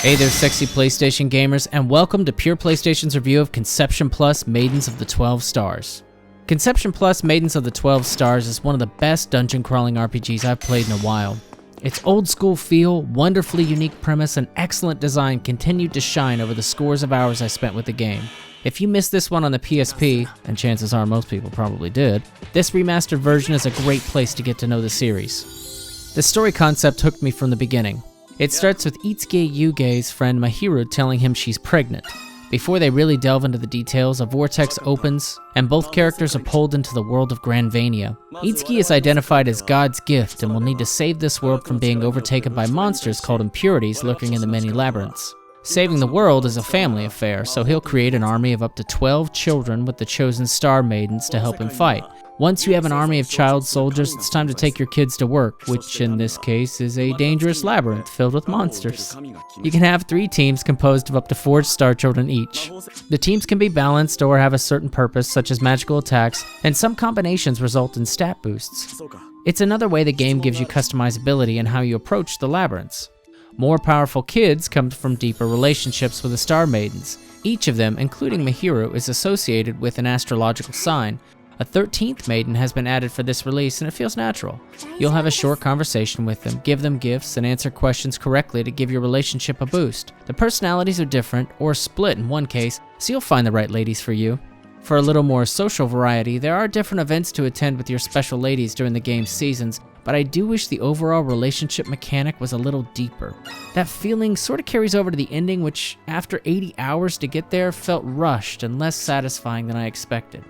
Hey there, sexy PlayStation gamers, and welcome to Pure PlayStation's review of Conception Plus Maidens of the 12 Stars. Conception Plus Maidens of the 12 Stars is one of the best dungeon crawling RPGs I've played in a while. Its old school feel, wonderfully unique premise, and excellent design continued to shine over the scores of hours I spent with the game. If you missed this one on the PSP, and chances are most people probably did, this remastered version is a great place to get to know the series. The story concept hooked me from the beginning. It starts with Itsuki Yuge's friend Mahiru telling him she's pregnant. Before they really delve into the details, a vortex opens, and both characters are pulled into the world of Granvania. Itsuki is identified as God's gift and will need to save this world from being overtaken by monsters called impurities lurking in the many labyrinths. Saving the world is a family affair, so he'll create an army of up to 12 children with the chosen star maidens to help him fight. Once you have an army of child soldiers, it's time to take your kids to work, which in this case is a dangerous labyrinth filled with monsters. You can have 3 teams composed of up to 4 star children each. The teams can be balanced or have a certain purpose, such as magical attacks, and some combinations result in stat boosts. It's another way the game gives you customizability in how you approach the labyrinths. More powerful kids come from deeper relationships with the star maidens. Each of them, including Mahiru, is associated with an astrological sign. A 13th maiden has been added for this release, and it feels natural. You'll have a short conversation with them, give them gifts, and answer questions correctly to give your relationship a boost. The personalities are different, or split in one case, so you'll find the right ladies for you. For a little more social variety, there are different events to attend with your special ladies during the game's seasons, but I do wish the overall relationship mechanic was a little deeper. That feeling sort of carries over to the ending, which, after 80 hours to get there, felt rushed and less satisfying than I expected.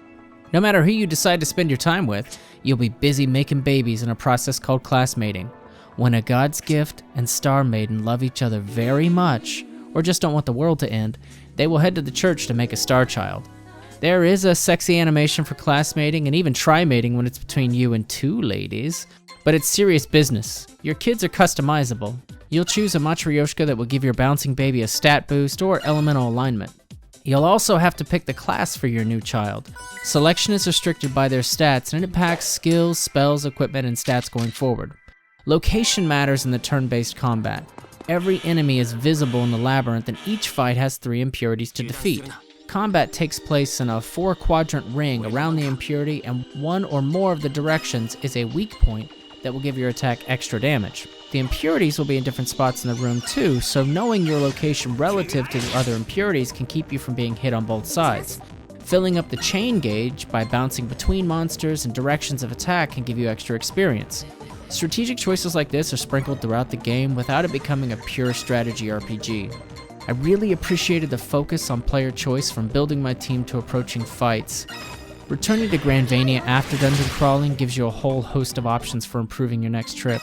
No matter who you decide to spend your time with, you'll be busy making babies in a process called classmating. When a God's gift and star maiden love each other very much, or just don't want the world to end, they will head to the church to make a star child. There is a sexy animation for classmating and even tri-mating when it's between you and 2 ladies, but it's serious business. Your kids are customizable. You'll choose a Matryoshka that will give your bouncing baby a stat boost or elemental alignment. You'll also have to pick the class for your new child. Selection is restricted by their stats, and it impacts skills, spells, equipment, and stats going forward. Location matters in the turn-based combat. Every enemy is visible in the labyrinth, and each fight has 3 impurities to defeat. Combat takes place in a 4-quadrant ring around the impurity, and one or more of the directions is a weak point that will give your attack extra damage. The impurities will be in different spots in the room too, so knowing your location relative to the other impurities can keep you from being hit on both sides. Filling up the chain gauge by bouncing between monsters and directions of attack can give you extra experience. Strategic choices like this are sprinkled throughout the game without it becoming a pure strategy RPG. I really appreciated the focus on player choice from building my team to approaching fights. Returning to Granvania after dungeon crawling gives you a whole host of options for improving your next trip.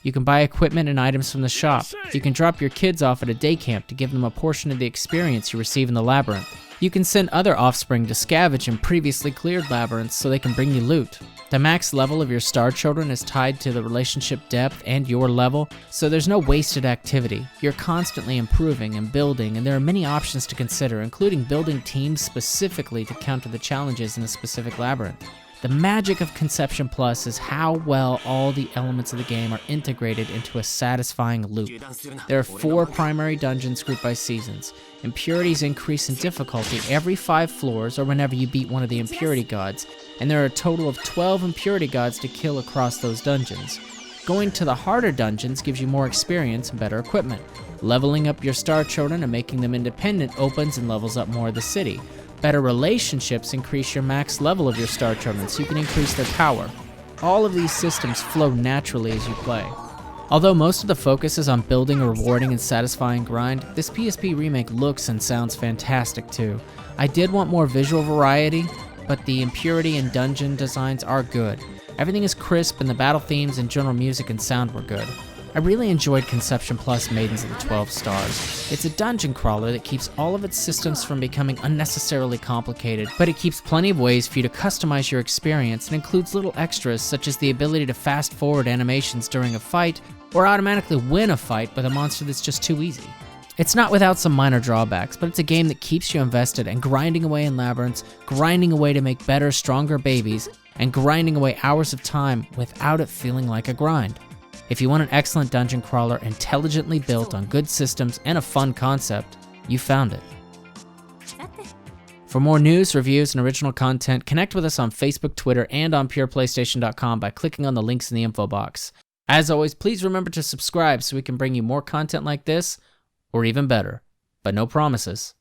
You can buy equipment and items from the shop. You can drop your kids off at a day camp to give them a portion of the experience you receive in the labyrinth. You can send other offspring to scavenge in previously cleared labyrinths so they can bring you loot. The max level of your star children is tied to the relationship depth and your level, so there's no wasted activity. You're constantly improving and building, and there are many options to consider, including building teams specifically to counter the challenges in a specific labyrinth. The magic of Conception Plus is how well all the elements of the game are integrated into a satisfying loop. There are 4 primary dungeons grouped by seasons. Impurities increase in difficulty every 5 floors or whenever you beat one of the impurity gods, and there are a total of 12 impurity gods to kill across those dungeons. Going to the harder dungeons gives you more experience and better equipment. Leveling up your star children and making them independent opens and levels up more of the city. Better relationships increase your max level of your star children so you can increase their power. All of these systems flow naturally as you play. Although most of the focus is on building a rewarding and satisfying grind, this PSP remake looks and sounds fantastic too. I did want more visual variety, but the impurity and dungeon designs are good. Everything is crisp and the battle themes and general music and sound were good. I really enjoyed Conception Plus Maidens of the 12 Stars. It's a dungeon crawler that keeps all of its systems from becoming unnecessarily complicated, but it keeps plenty of ways for you to customize your experience and includes little extras such as the ability to fast forward animations during a fight or automatically win a fight with a monster that's just too easy. It's not without some minor drawbacks, but it's a game that keeps you invested and grinding away in labyrinths, grinding away to make better, stronger babies, and grinding away hours of time without it feeling like a grind. If you want an excellent dungeon crawler intelligently built on good systems and a fun concept, you found it. For more news, reviews, and original content, connect with us on Facebook, Twitter, and on pureplaystation.com by clicking on the links in the info box. As always, please remember to subscribe so we can bring you more content like this, or even better, but no promises.